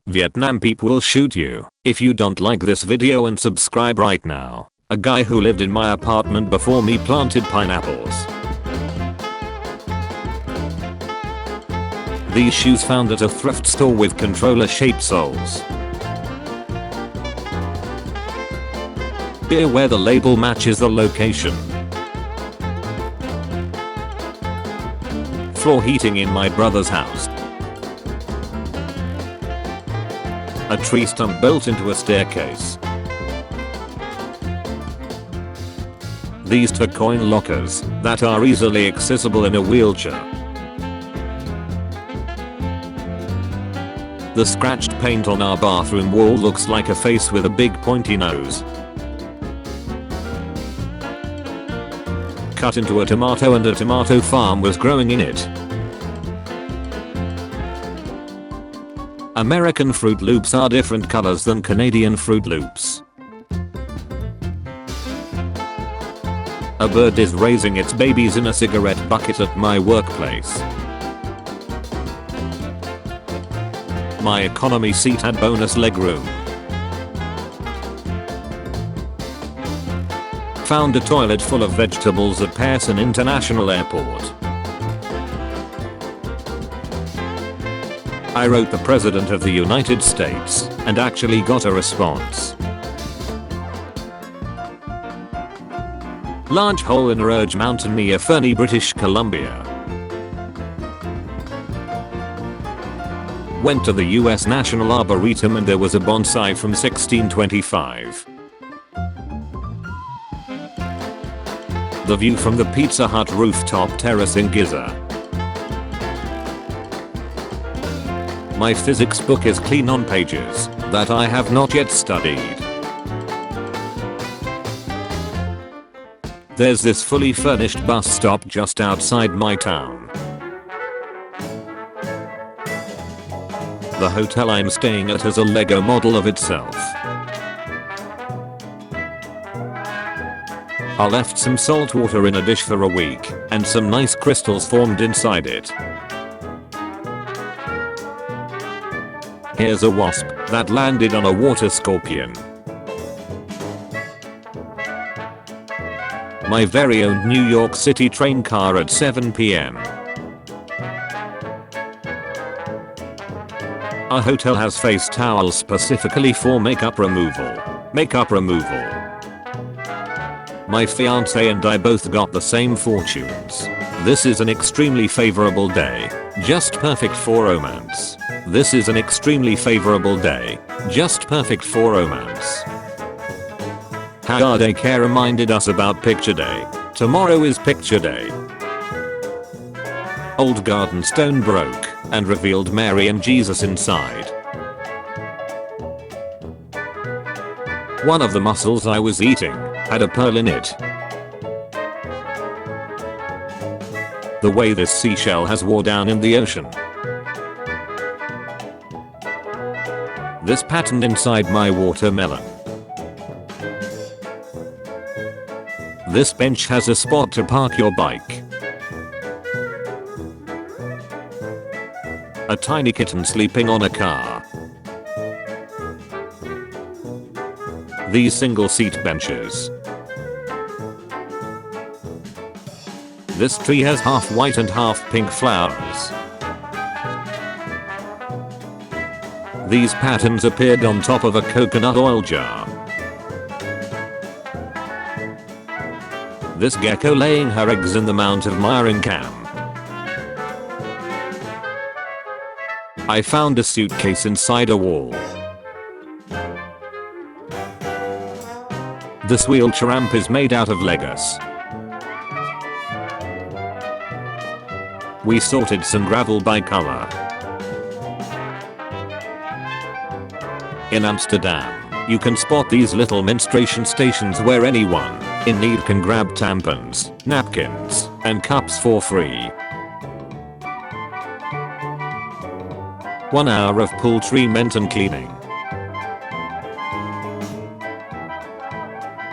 Vietnam people will shoot you if you don't like this video and subscribe right now. A guy who lived in my apartment before me planted pineapples. These shoes found at a thrift store with controller-shaped soles. Beer where the label matches the location. Floor heating in my brother's house. A tree stump built into a staircase. These two coin lockers that are easily accessible in a wheelchair. The scratched paint on our bathroom wall looks like a face with a big pointy nose. Cut into a tomato and a tomato farm was growing in it. American Fruit Loops are different colors than Canadian Fruit Loops. A bird is raising its babies in a cigarette bucket at my workplace. My economy seat had bonus legroom. Found a toilet full of vegetables at Pearson International Airport. I wrote the President of the United States and actually got a response. Large hole in Rouge Mountain near Fernie, British Columbia. Went to the US National Arboretum and there was a bonsai from 1625. The view from the Pizza Hut rooftop terrace in Giza. My physics book is clean on pages that I have not yet studied. There's this fully furnished bus stop just outside my town. The hotel I'm staying at has a Lego model of itself. I left some salt water in a dish for a week and some nice crystals formed inside it. Here's a wasp that landed on a water scorpion. My very own New York City train car at 7 p.m. Our hotel has face towels specifically for makeup removal. My fiance and I both got the same fortunes. This is an extremely favorable day. Just perfect for romance. This is an extremely favorable day. Just perfect for romance. How daycare reminded us about picture day. Tomorrow is picture day. Old garden stone broke and revealed Mary and Jesus inside. One of the mussels I was eating had a pearl in it. The way this seashell has wore down in the ocean. This pattern inside my watermelon. This bench has a spot to park your bike. A tiny kitten sleeping on a car. These single seat benches. This tree has half white and half pink flowers. These patterns appeared on top of a coconut oil jar. This gecko laying her eggs in the mount of Mourning cam. I found a suitcase inside a wall. This wheelchair ramp is made out of Legos. We sorted some gravel by color. In Amsterdam, you can spot these little menstruation stations where anyone in need can grab tampons, napkins, and cups for free. 1 hour of poultry menton cleaning.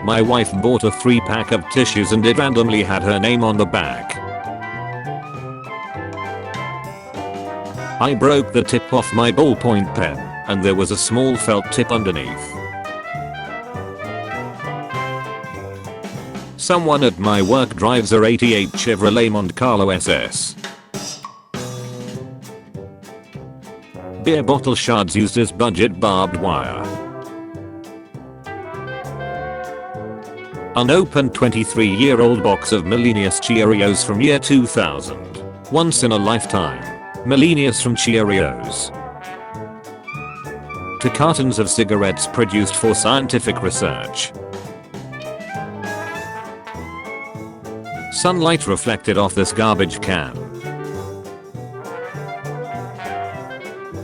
My wife bought a 3-pack of tissues and it randomly had her name on the back. I broke the tip off my ballpoint pen. and there was a small felt tip underneath. Someone at my work drives a '88 Chevrolet Monte Carlo SS. Beer bottle shards used as budget barbed wire. Unopened 23-year-old box of Millennius Cheerios from year 2000. Once in a lifetime. Millennius from Cheerios. To cartons of cigarettes produced for scientific research. Sunlight reflected off this garbage can.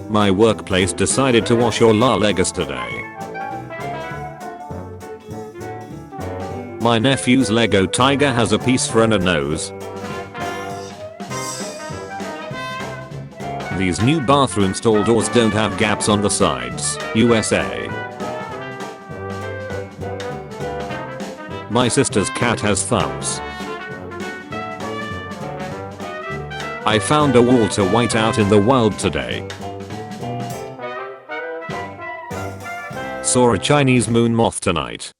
My workplace decided to wash your Legos today. My nephew's Lego tiger has a piece for a nose. These new bathroom stall doors don't have gaps on the sides. USA. My sister's cat has thumbs. I found a Walter White out in the wild today. Saw a Chinese moon moth tonight.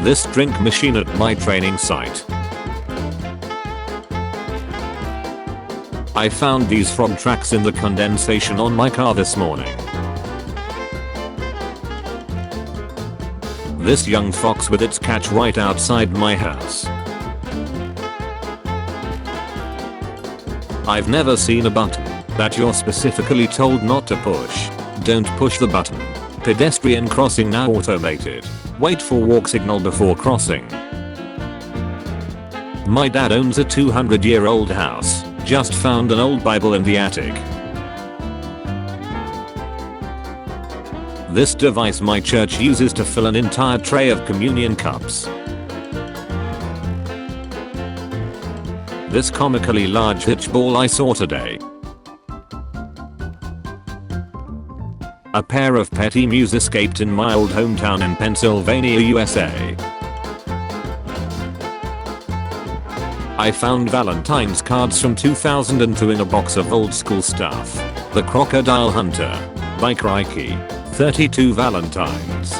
This drink machine at my training site. I found these frog tracks in the condensation on my car this morning. This young fox with its catch right outside my house. I've never seen a button that you're specifically told not to push. Don't push the button. Pedestrian crossing now automated. Wait for walk signal before crossing. My dad owns a 200-year-old house. Just found an old Bible in the attic. This device my church uses to fill an entire tray of communion cups. This comically large hitch ball I saw today. A pair of pet emus escaped in my old hometown in Pennsylvania, USA. I found Valentine's cards from 2002 in a box of old school stuff. The Crocodile Hunter. By Crikey. 32 Valentines.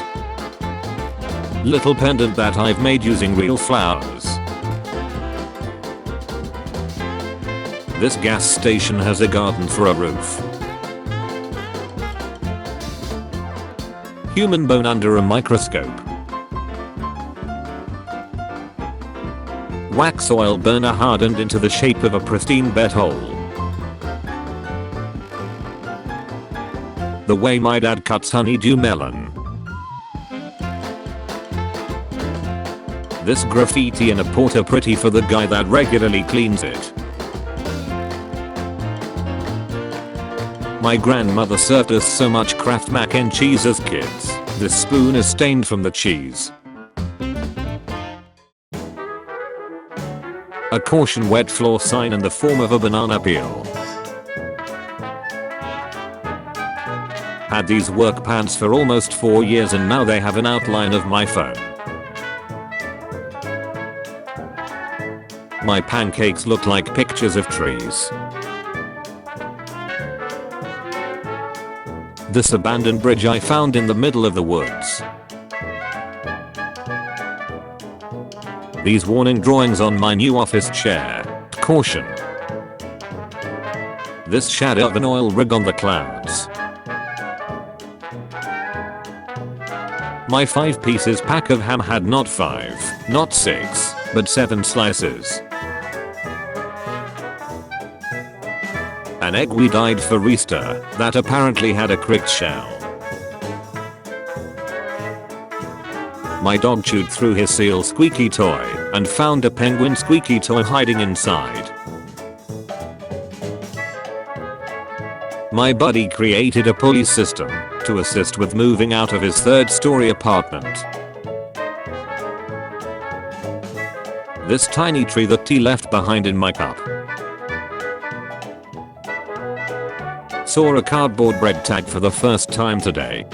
Little pendant that I've made using real flowers. This gas station has a garden for a roof. Human bone under a microscope. Wax oil burner hardened into the shape of a pristine bed hole. The way my dad cuts honeydew melon. This graffiti in a porta potty for the guy that regularly cleans it. My grandmother served us so much Kraft mac and cheese as kids. This spoon is stained from the cheese. A caution wet floor sign in the form of a banana peel. Had these work pants for almost 4 years and now they have an outline of my phone. My pancakes look like pictures of trees. This abandoned bridge I found in the middle of the woods. These warning drawings on my new office chair. Caution. This shadow of an oil rig on the clouds. My 5 pieces pack of ham had not 5, not 6, but 7 slices. An egg we dyed for Easter that apparently had a cricked shell. My dog chewed through his seal squeaky toy and found a penguin squeaky toy hiding inside. My buddy created a pulley system to assist with moving out of his 3rd-story apartment. This tiny tree that tea left behind in my cup. Saw a cardboard bread tag for the first time today.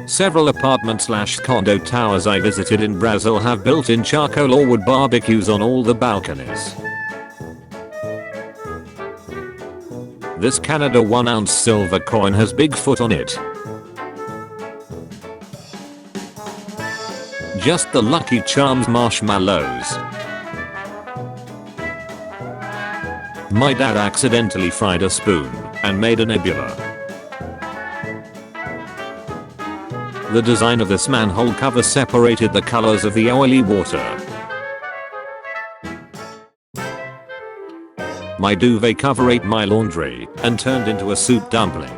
Several apartment/condo towers I visited in Brazil have built-in charcoal or wood barbecues on all the balconies. This Canada 1 ounce silver coin has Bigfoot on it. Just the Lucky Charms marshmallows. My dad accidentally fried a spoon and made a nebula. The design of this manhole cover separated the colors of the oily water. My duvet cover ate my laundry and turned into a soup dumpling.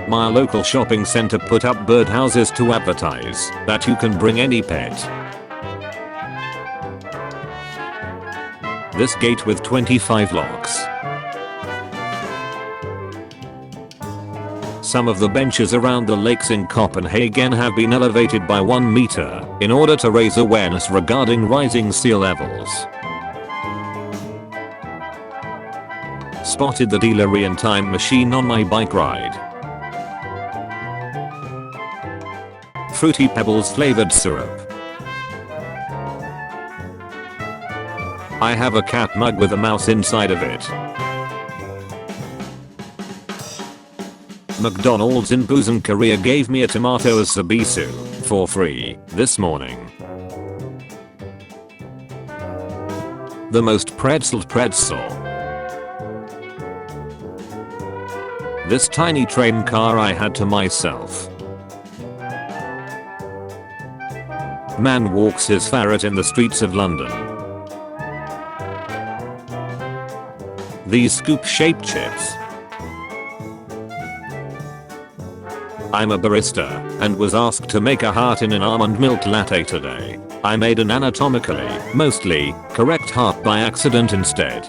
My local shopping center put up birdhouses to advertise that you can bring any pet. This gate with 25 locks. Some of the benches around the lakes in Copenhagen have been elevated by 1 meter in order to raise awareness regarding rising sea levels. Spotted the DeLorean Time Machine on my bike ride. Fruity Pebbles flavored syrup. I have a cat mug with a mouse inside of it. McDonald's in Busan, Korea gave me a tomato as sabisu for free this morning. The most pretzeled pretzel. This tiny train car I had to myself. Man walks his ferret in the streets of London. These scoop-shaped chips. I'm a barista and was asked to make a heart in an almond milk latte today. I made an anatomically, mostly, correct heart by accident instead.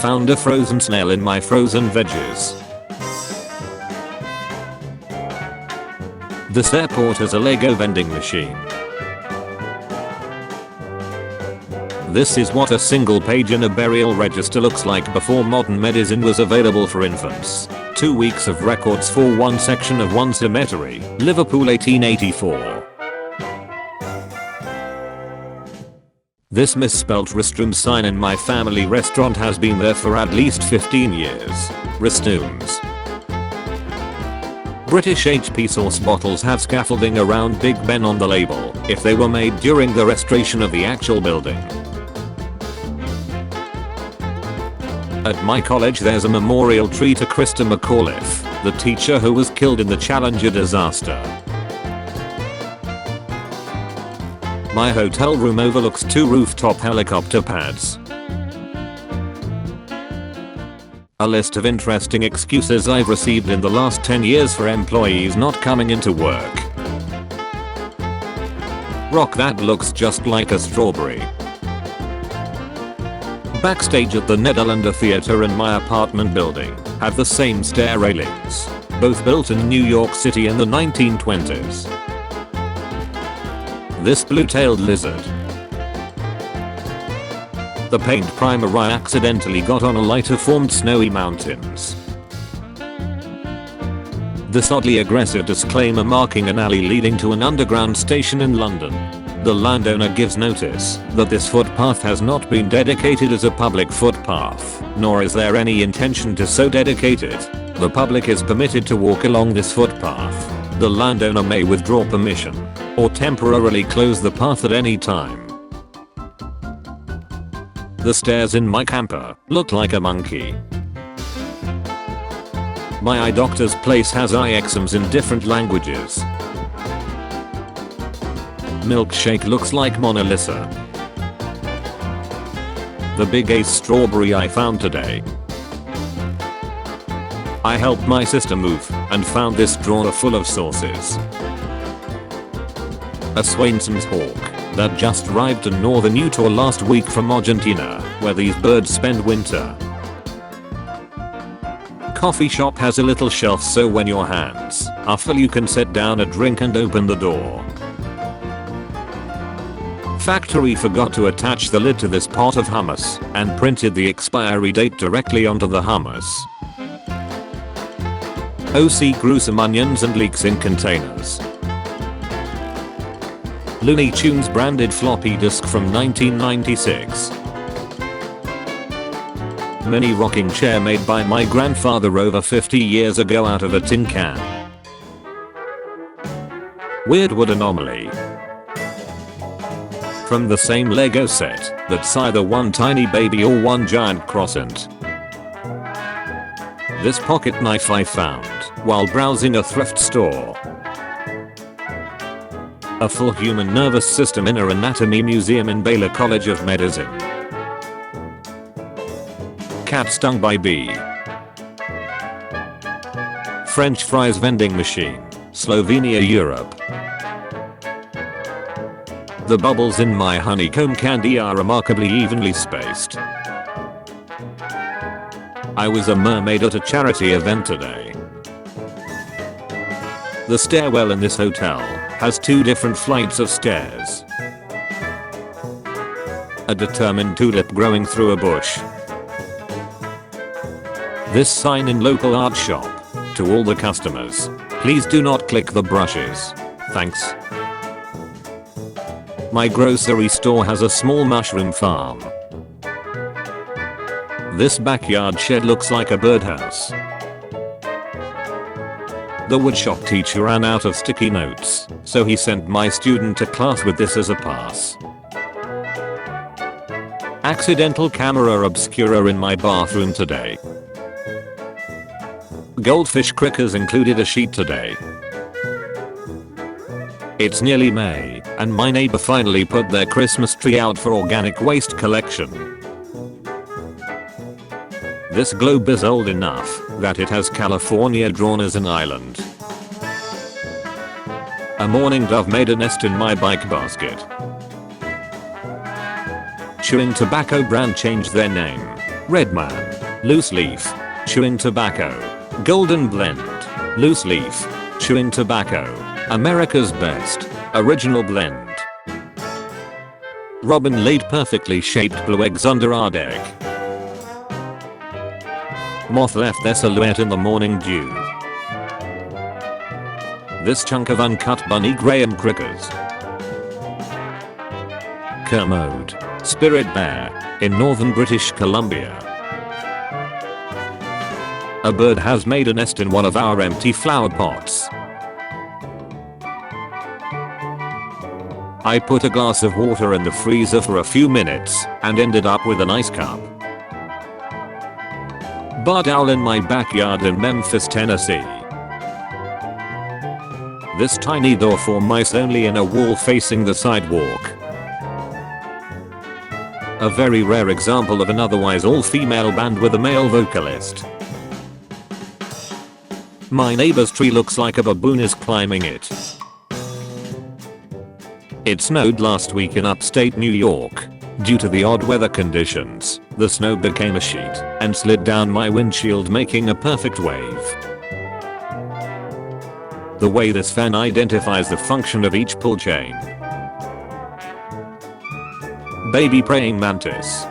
Found a frozen snail in my frozen veggies. This airport has a Lego vending machine. This is what a single page in a burial register looks like before modern medicine was available for infants. 2 weeks of records for one section of one cemetery, Liverpool 1884. This misspelt restroom sign in my family restaurant has been there for at least 15 years. Restrooms. British HP sauce bottles have scaffolding around Big Ben on the label if they were made during the restoration of the actual building. At my college there's a memorial tree to Krista McAuliffe, the teacher who was killed in the Challenger disaster. My hotel room overlooks 2 rooftop helicopter pads. A list of interesting excuses I've received in the last 10 years for employees not coming into work. Rock that looks just like a strawberry. Backstage at the Nederlander Theater and my apartment building have the same stair railings, both built in New York City in the 1920s. This blue-tailed lizard. The paint primer I accidentally got on a lighter formed snowy mountains. This oddly aggressive disclaimer marking an alley leading to an underground station in London. The landowner gives notice that this footpath has not been dedicated as a public footpath, nor is there any intention to so dedicate it. The public is permitted to walk along this footpath. The landowner may withdraw permission or temporarily close the path at any time. The stairs in my camper look like a monkey. My eye doctor's place has eye exams in different languages. Milkshake looks like Mona Lisa. The big ace strawberry I found today. I helped my sister move and found this drawer full of sauces. A Swainson's hawk that just arrived in northern Utah last week from Argentina, where these birds spend winter. Coffee shop has a little shelf so when your hands are full you can set down a drink and open the door. Factory forgot to attach the lid to this pot of hummus and printed the expiry date directly onto the hummus. OC grew some onions and leeks in containers. Loony Tunes branded floppy disk from 1996. Mini rocking chair made by my grandfather over 50 years ago out of a tin can. Weird wood anomaly. From the same Lego set that's either one tiny baby or one giant croissant. This pocket knife I found while browsing a thrift store. A full human nervous system inner anatomy museum in Baylor College of Medicine. Cat stung by bee. French fries vending machine, Slovenia, Europe. The bubbles in my honeycomb candy are remarkably evenly spaced. I was a mermaid at a charity event today. The stairwell in this hotel has 2 different flights of stairs. A determined tulip growing through a bush. This sign in local art shop. To all the customers, please do not click the brushes. Thanks. My grocery store has a small mushroom farm. This backyard shed looks like a birdhouse. The woodshop teacher ran out of sticky notes, so he sent my student to class with this as a pass. Accidental camera obscura in my bathroom today. Goldfish crickers included a sheet today. It's nearly May, and my neighbor finally put their Christmas tree out for organic waste collection. This globe is old enough that it has California drawn as an island. A mourning dove made a nest in my bike basket. Chewing tobacco brand changed their name. Redman, loose leaf, chewing tobacco. Golden blend, loose leaf, chewing tobacco. America's best, original blend. Robin laid perfectly shaped blue eggs under our deck. Moth left their silhouette in the morning dew. This chunk of uncut Bunny Graham crickers. Kermode, spirit bear, in northern British Columbia. A bird has made a nest in one of our empty flower pots. I put a glass of water in the freezer for a few minutes and ended up with an ice cup. Barred owl in my backyard in Memphis, Tennessee. This tiny door for mice only in a wall facing the sidewalk. A very rare example of an otherwise all-female band with a male vocalist. My neighbor's tree looks like a baboon is climbing it. It snowed last week in upstate New York. Due to the odd weather conditions, the snow became a sheet and slid down my windshield, making a perfect wave. The way this fan identifies the function of each pull chain. Baby praying mantis.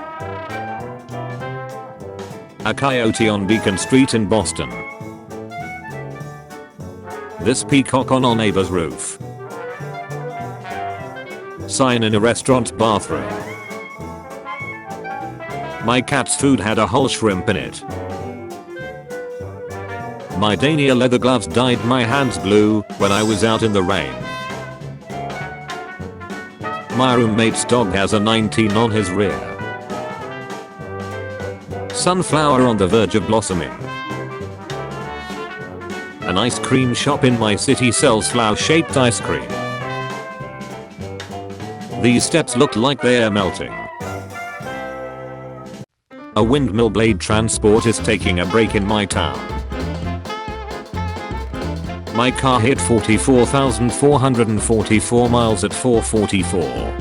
A coyote on Beacon Street in Boston. This peacock on our neighbor's roof. Sign in a restaurant bathroom. My cat's food had a whole shrimp in it. My denier leather gloves dyed my hands blue when I was out in the rain. My roommate's dog has a 19 on his rear. Sunflower on the verge of blossoming. An ice cream shop in my city sells flower-shaped ice cream. These steps look like they are melting. A windmill blade transport is taking a break in my town. My car hit 44,444 miles at 4:44.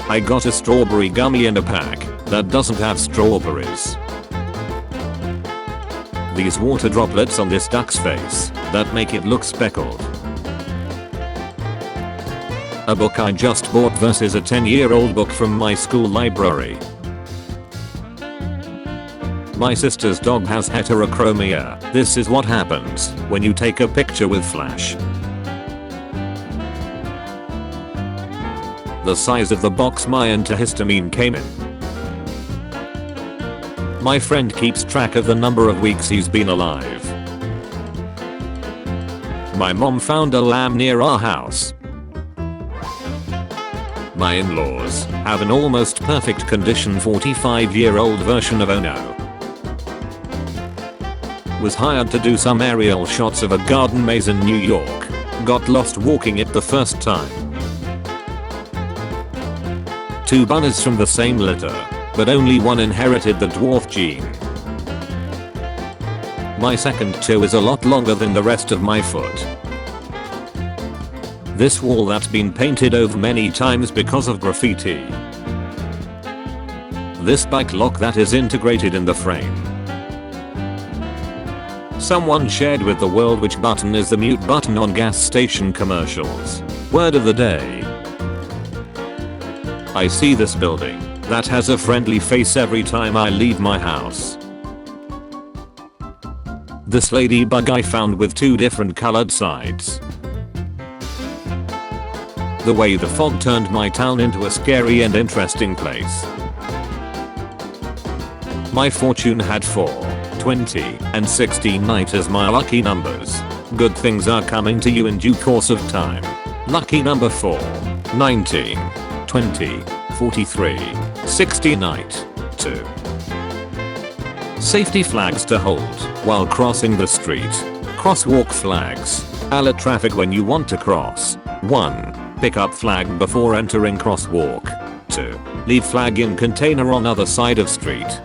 I got a strawberry gummy in a pack that doesn't have strawberries. These water droplets on this duck's face that make it look speckled. A book I just bought versus a 10-year-old book from my school library. My sister's dog has heterochromia. This is what happens when you take a picture with flash. The size of the box my antihistamine came in. My friend keeps track of the number of weeks he's been alive. My mom found a lamb near our house. My in-laws have an almost perfect condition 45-year-old version of Oh No. Was hired to do some aerial shots of a garden maze in New York. Got lost walking it the first time. 2 bunnies from the same litter, but only one inherited the dwarf gene. My second toe is a lot longer than the rest of my foot. This wall that's been painted over many times because of graffiti. This bike lock that is integrated in the frame. Someone shared with the world which button is the mute button on gas station commercials. Word of the day. I see this building that has a friendly face every time I leave my house. This ladybug I found with 2 different colored sides. The way the fog turned my town into a scary and interesting place. My fortune had 4, 20, and 69 as my lucky numbers. Good things are coming to you in due course of time. Lucky number 4, 19, 20, 43, 69, 2. Safety flags to hold while crossing the street. Crosswalk flags. Alert traffic when you want to cross. 1. Pick up flag before entering crosswalk. 2. Leave flag in container on other side of street.